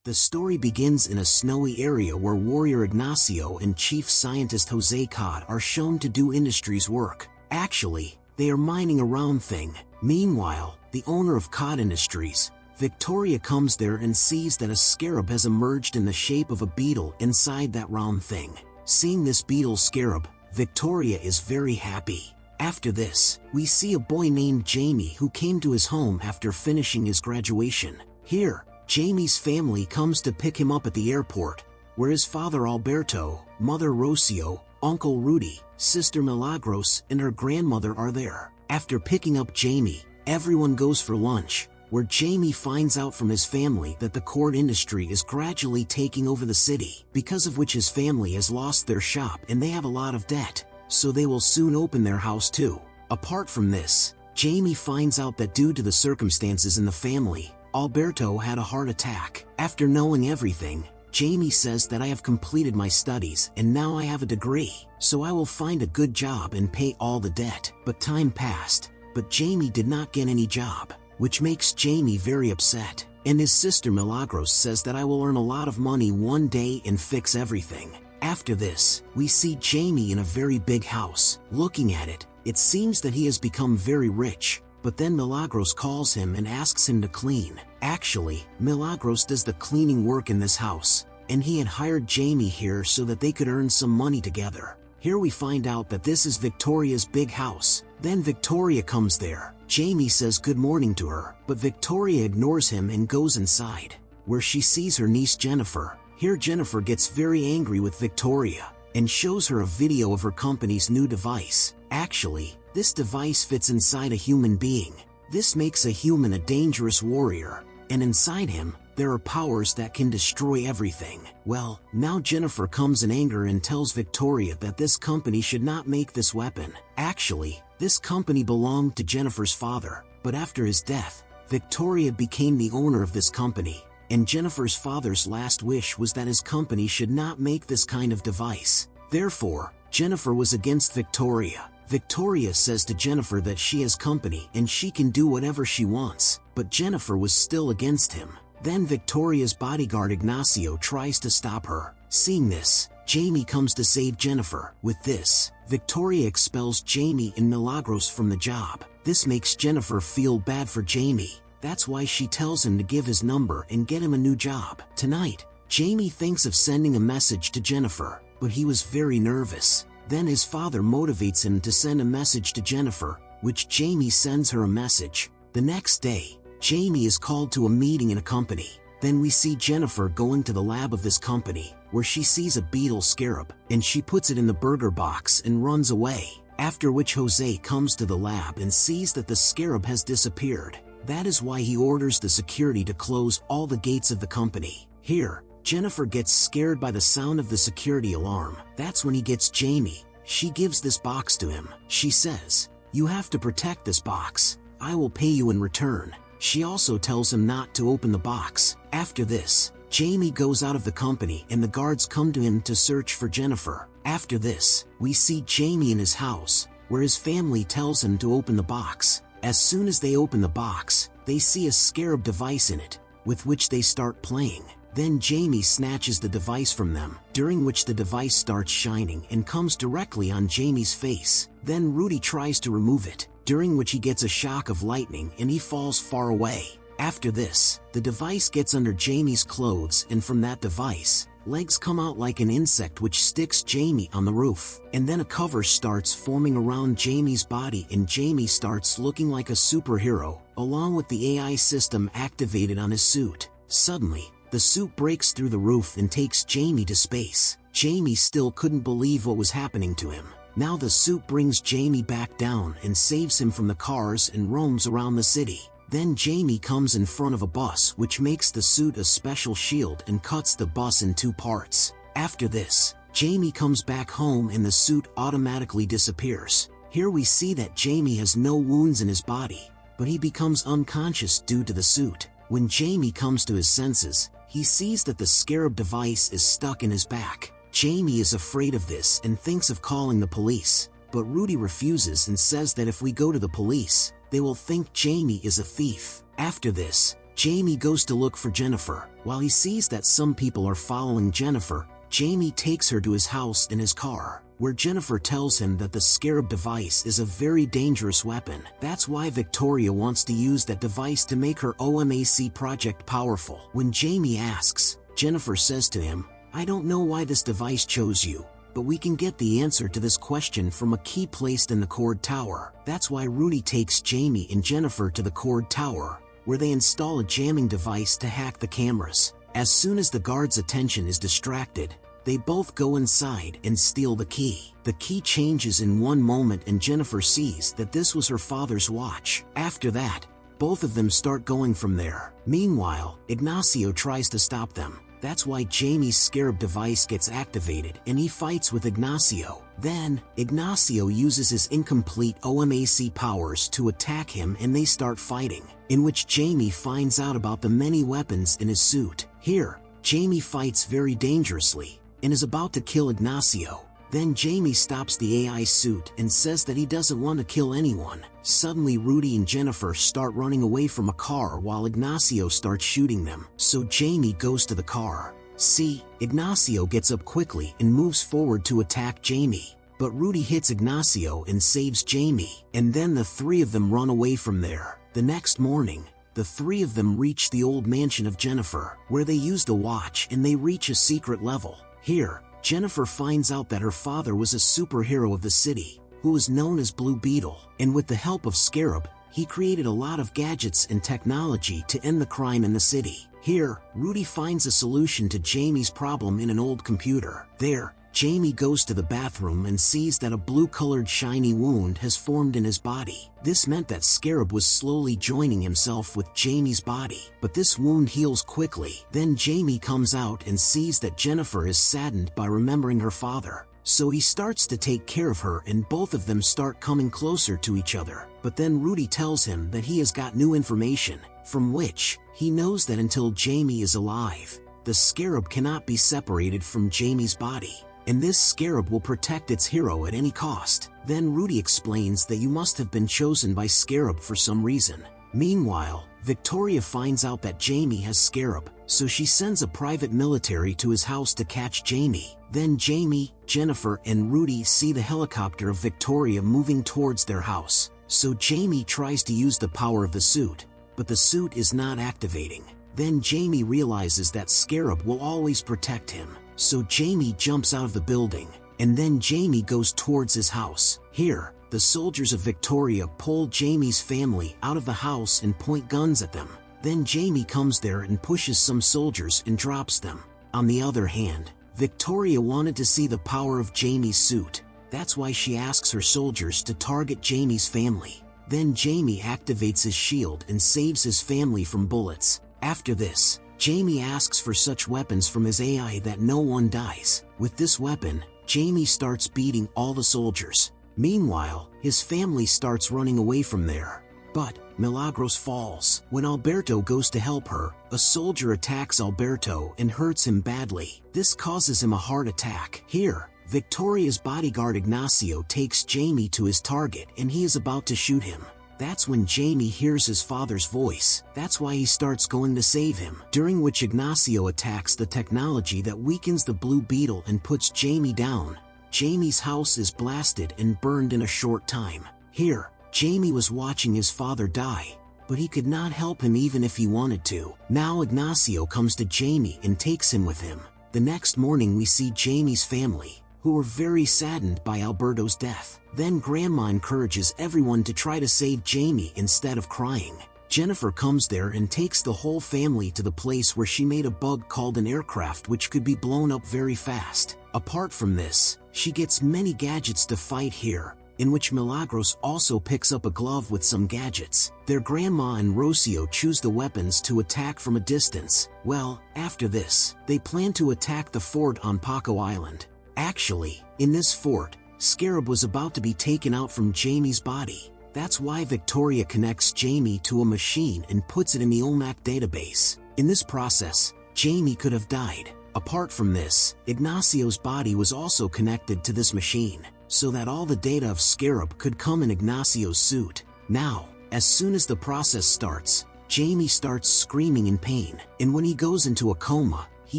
The story begins in a snowy area where warrior Ignacio and chief scientist Jose Cod are shown to do industry's work. Actually, they are mining a round thing. Meanwhile, the owner of Cod Industries, Victoria, comes there and sees that a scarab has emerged in the shape of a beetle inside that round thing. Seeing this beetle scarab, Victoria is very happy. After this, we see a boy named Jamie who came to his home after finishing his graduation. Here, Jamie's family comes to pick him up at the airport, where his father Alberto, mother Rocio, uncle Rudy, sister Milagros, and her grandmother are there. After picking up Jamie, everyone goes for lunch, where Jamie finds out from his family that the cord industry is gradually taking over the city, because of which his family has lost their shop and they have a lot of debt, so they will soon open their house too. Apart from this, Jamie finds out that due to the circumstances in the family, Alberto had a heart attack. After knowing everything, Jamie says that I have completed my studies and now I have a degree, so I will find a good job and pay all the debt. But time passed, but Jamie did not get any job, which makes Jamie very upset. And his sister Milagros says that I will earn a lot of money one day and fix everything. After this, we see Jamie in a very big house. Looking at it, it seems that he has become very rich. But then Milagros calls him and asks him to clean. Actually, Milagros does the cleaning work in this house, and he had hired Jamie here so that they could earn some money together. Here we find out that this is Victoria's big house. Then Victoria comes there. Jamie says good morning to her, but Victoria ignores him and goes inside, where she sees her niece Jennifer. Here Jennifer gets very angry with Victoria, and shows her a video of her company's new device. Actually, this device fits inside a human being. This makes a human a dangerous warrior, and inside him, there are powers that can destroy everything. Well, now Jennifer comes in anger and tells Victoria that this company should not make this weapon. Actually, this company belonged to Jennifer's father, but after his death, Victoria became the owner of this company, and Jennifer's father's last wish was that his company should not make this kind of device. Therefore, Jennifer was against Victoria. Victoria says to Jennifer that she has company and she can do whatever she wants, but Jennifer was still against him. Then Victoria's bodyguard Ignacio tries to stop her. Seeing this, Jamie comes to save Jennifer. With this, Victoria expels Jamie and Milagros from the job. This makes Jennifer feel bad for Jamie. That's why she tells him to give his number and get him a new job. Tonight, Jamie thinks of sending a message to Jennifer, but he was very nervous. Then his father motivates him to send a message to Jennifer, which Jamie sends her a message. The next day, Jamie is called to a meeting in a company. Then we see Jennifer going to the lab of this company, where she sees a beetle scarab, and she puts it in the burger box and runs away. After which Jose comes to the lab and sees that the scarab has disappeared. That is why he orders the security to close all the gates of the company. Here, Jennifer gets scared by the sound of the security alarm. That's when he gets Jamie. She gives this box to him. She says, "You have to protect this box. I will pay you in return." She also tells him not to open the box. After this, Jamie goes out of the company and the guards come to him to search for Jennifer. After this, we see Jamie in his house, where his family tells him to open the box. As soon as they open the box, they see a scarab device in it, with which they start playing. Then Jamie snatches the device from them, during which the device starts shining and comes directly on Jamie's face. Then Rudy tries to remove it, during which he gets a shock of lightning and he falls far away. After this, the device gets under Jamie's clothes, and from that device, legs come out like an insect which sticks Jamie on the roof. And then a cover starts forming around Jamie's body and Jamie starts looking like a superhero, along with the AI system activated on his suit. Suddenly, the suit breaks through the roof and takes Jamie to space. Jamie still couldn't believe what was happening to him. Now the suit brings Jamie back down and saves him from the cars and roams around the city. Then Jamie comes in front of a bus which makes the suit a special shield and cuts the bus in two parts. After this, Jamie comes back home and the suit automatically disappears. Here we see that Jamie has no wounds in his body, but he becomes unconscious due to the suit. When Jamie comes to his senses, he sees that the scarab device is stuck in his back. Jamie is afraid of this and thinks of calling the police, but Rudy refuses and says that if we go to the police, they will think Jamie is a thief. After this, Jamie goes to look for Jennifer. While he sees that some people are following Jennifer, Jamie takes her to his house in his car, where Jennifer tells him that the scarab device is a very dangerous weapon. That's why Victoria wants to use that device to make her OMAC project powerful. When Jamie asks, Jennifer says to him, "I don't know why this device chose you, but we can get the answer to this question from a key placed in the Cord Tower." That's why Rudy takes Jamie and Jennifer to the Cord Tower, where they install a jamming device to hack the cameras. As soon as the guard's attention is distracted, they both go inside and steal the key. The key changes in one moment and Jennifer sees that this was her father's watch. After that, both of them start going from there. Meanwhile, Ignacio tries to stop them. That's why Jamie's scarab device gets activated and he fights with Ignacio. Then, Ignacio uses his incomplete OMAC powers to attack him and they start fighting, in which Jamie finds out about the many weapons in his suit. Here, Jamie fights very dangerously and is about to kill Ignacio. Then Jamie stops the AI suit and says that he doesn't want to kill anyone. Suddenly Rudy and Jennifer start running away from a car while Ignacio starts shooting them. So Jamie goes to the car. See, Ignacio gets up quickly and moves forward to attack Jamie. But Rudy hits Ignacio and saves Jamie. And then the three of them run away from there. The next morning, the three of them reach the old mansion of Jennifer, where they use the watch and they reach a secret level. Here, Jennifer finds out that her father was a superhero of the city, who was known as Blue Beetle, and with the help of Scarab, he created a lot of gadgets and technology to end the crime in the city. Here, Rudy finds a solution to Jamie's problem in an old computer. There, Jamie goes to the bathroom and sees that a blue-colored shiny wound has formed in his body. This meant that Scarab was slowly joining himself with Jamie's body, but this wound heals quickly. Then Jamie comes out and sees that Jennifer is saddened by remembering her father. So he starts to take care of her and both of them start coming closer to each other. But then Rudy tells him that he has got new information, from which he knows that until Jamie is alive, the Scarab cannot be separated from Jamie's body. And this scarab will protect its hero at any cost. Then Rudy explains that you must have been chosen by Scarab for some reason. Meanwhile, Victoria finds out that Jamie has Scarab, so she sends a private military to his house to catch Jamie. Then Jamie, Jennifer, and Rudy see the helicopter of Victoria moving towards their house. So Jamie tries to use the power of the suit, but the suit is not activating. Then Jamie realizes that Scarab will always protect him. So Jamie jumps out of the building, and then Jamie goes towards his house. Here, the soldiers of Victoria pull Jamie's family out of the house and point guns at them. Then Jamie comes there and pushes some soldiers and drops them. On the other hand, Victoria wanted to see the power of Jamie's suit. That's why she asks her soldiers to target Jamie's family. Then Jamie activates his shield and saves his family from bullets. After this, Jamie asks for such weapons from his AI that no one dies. With this weapon, Jamie starts beating all the soldiers. Meanwhile, his family starts running away from there. But Milagros falls. When Alberto goes to help her, a soldier attacks Alberto and hurts him badly. This causes him a heart attack. Here, Victoria's bodyguard Ignacio takes Jamie to his target and he is about to shoot him. That's when Jamie hears his father's voice. That's why he starts going to save him. During which Ignacio attacks the technology that weakens the Blue Beetle and puts Jamie down. Jamie's house is blasted and burned in a short time. Here, Jamie was watching his father die, but he could not help him even if he wanted to. Now Ignacio comes to Jamie and takes him with him. The next morning we see Jamie's family, who were very saddened by Alberto's death. Then Grandma encourages everyone to try to save Jamie instead of crying. Jennifer comes there and takes the whole family to the place where she made a bug called an aircraft which could be blown up very fast. Apart from this, she gets many gadgets to fight here, in which Milagros also picks up a glove with some gadgets. Their grandma and Rocio choose the weapons to attack from a distance. Well, after this, they plan to attack the fort on Paco Island. Actually, in this fort, Scarab was about to be taken out from Jamie's body. That's why Victoria connects Jamie to a machine and puts it in the OMAC database. In this process, Jamie could have died. Apart from this, Ignacio's body was also connected to this machine, so that all the data of Scarab could come in Ignacio's suit. Now, as soon as the process starts, Jamie starts screaming in pain, and when he goes into a coma, he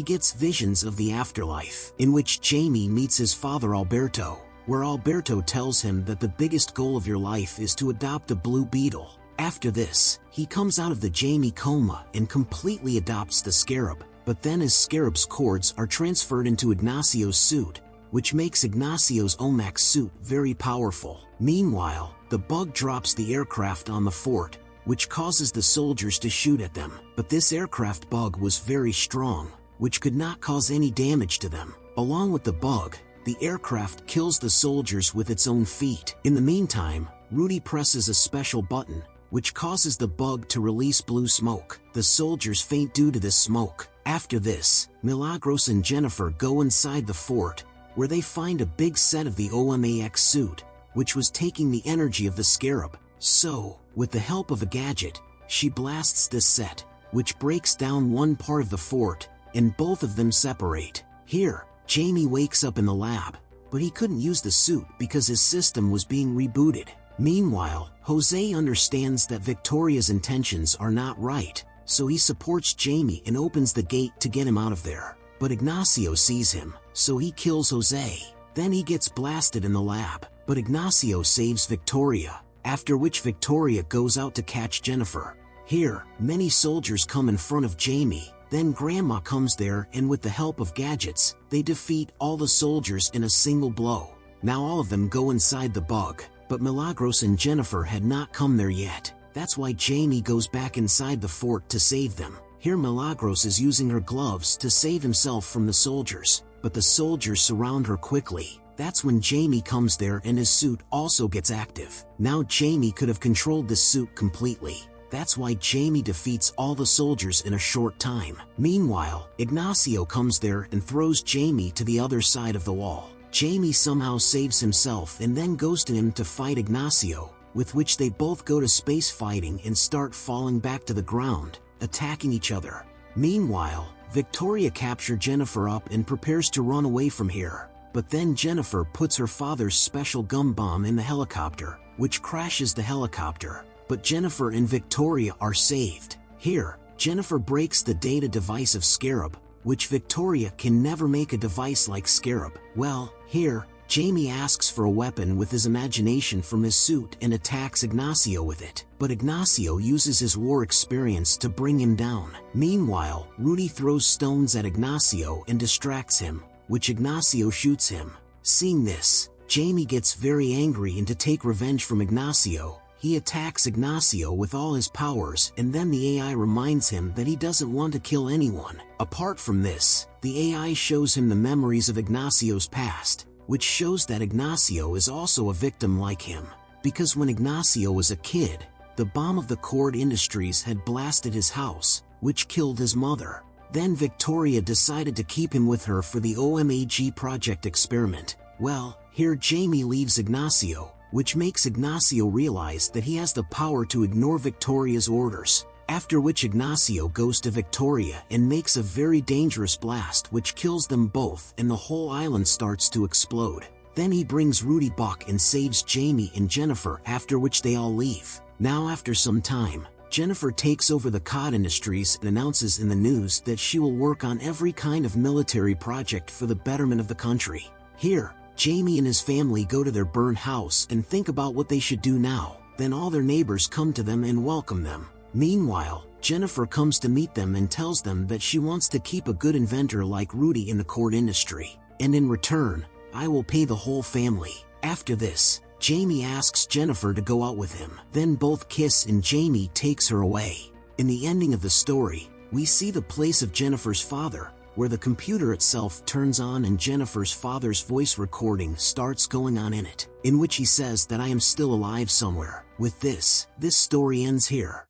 gets visions of the afterlife, in which Jamie meets his father Alberto, where Alberto tells him that the biggest goal of your life is to adopt a blue beetle. After this, he comes out of the Jamie coma and completely adopts the scarab, but then his scarab's cords are transferred into Ignacio's suit, which makes Ignacio's OMAC suit very powerful. Meanwhile, the bug drops the aircraft on the fort, which causes the soldiers to shoot at them, but this aircraft bug was very strong, which could not cause any damage to them. Along with the bug, the aircraft kills the soldiers with its own feet. In the meantime, Rudy presses a special button, which causes the bug to release blue smoke. The soldiers faint due to this smoke. After this, Milagros and Jennifer go inside the fort, where they find a big set of the OMAX suit, which was taking the energy of the scarab. So, with the help of a gadget, she blasts this set, which breaks down one part of the fort, and both of them separate. Here, Jamie wakes up in the lab, but he couldn't use the suit because his system was being rebooted. Meanwhile, Jose understands that Victoria's intentions are not right, so he supports Jamie and opens the gate to get him out of there. But Ignacio sees him, so he kills Jose. Then he gets blasted in the lab, but Ignacio saves Victoria, after which Victoria goes out to catch Jennifer. Here, many soldiers come in front of Jamie, then Grandma comes there and with the help of gadgets, they defeat all the soldiers in a single blow. Now all of them go inside the bug, but Milagros and Jennifer had not come there yet. That's why Jamie goes back inside the fort to save them. Here Milagros is using her gloves to save himself from the soldiers, but the soldiers surround her quickly. That's when Jamie comes there and his suit also gets active. Now Jamie could have controlled this suit completely. That's why Jamie defeats all the soldiers in a short time. Meanwhile, Ignacio comes there and throws Jamie to the other side of the wall. Jamie somehow saves himself and then goes to him to fight Ignacio, with which they both go to space fighting and start falling back to the ground, attacking each other. Meanwhile, Victoria captures Jennifer up and prepares to run away from here. But then Jennifer puts her father's special gum bomb in the helicopter, which crashes the helicopter. But Jennifer and Victoria are saved. Here, Jennifer breaks the data device of Scarab, which Victoria can never make a device like Scarab. Well, here, Jamie asks for a weapon with his imagination from his suit and attacks Ignacio with it. But Ignacio uses his war experience to bring him down. Meanwhile, Rudy throws stones at Ignacio and distracts him, which Ignacio shoots him. Seeing this, Jamie gets very angry and to take revenge from Ignacio, he attacks Ignacio with all his powers and then the AI reminds him that he doesn't want to kill anyone. Apart from this, the AI shows him the memories of Ignacio's past, which shows that Ignacio is also a victim like him. Because when Ignacio was a kid, the bomb of the Cord Industries had blasted his house, which killed his mother. Then Victoria decided to keep him with her for the OMAG project experiment. Well, here Jamie leaves Ignacio, which makes Ignacio realize that he has the power to ignore Victoria's orders. After which Ignacio goes to Victoria and makes a very dangerous blast which kills them both and the whole island starts to explode. Then he brings Rudy back and saves Jamie and Jennifer, after which they all leave. Now after some time, Jennifer takes over the Cod Industries and announces in the news that she will work on every kind of military project for the betterment of the country. Here, Jamie and his family go to their burned house and think about what they should do now. Then all their neighbors come to them and welcome them. Meanwhile, Jennifer comes to meet them and tells them that she wants to keep a good inventor like Rudy in the Cord Industry. And in return, I will pay the whole family. After this, Jamie asks Jennifer to go out with him. Then both kiss and Jamie takes her away. In the ending of the story, we see the place of Jennifer's father, where the computer itself turns on and Jennifer's father's voice recording starts going on in it, in which he says that I am still alive somewhere. With this story ends here.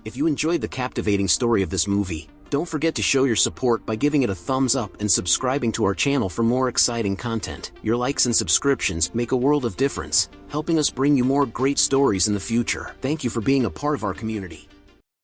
If you enjoyed the captivating story of this movie, don't forget to show your support by giving it a thumbs up and subscribing to our channel for more exciting content. Your likes and subscriptions make a world of difference, helping us bring you more great stories in the future. Thank you for being a part of our community.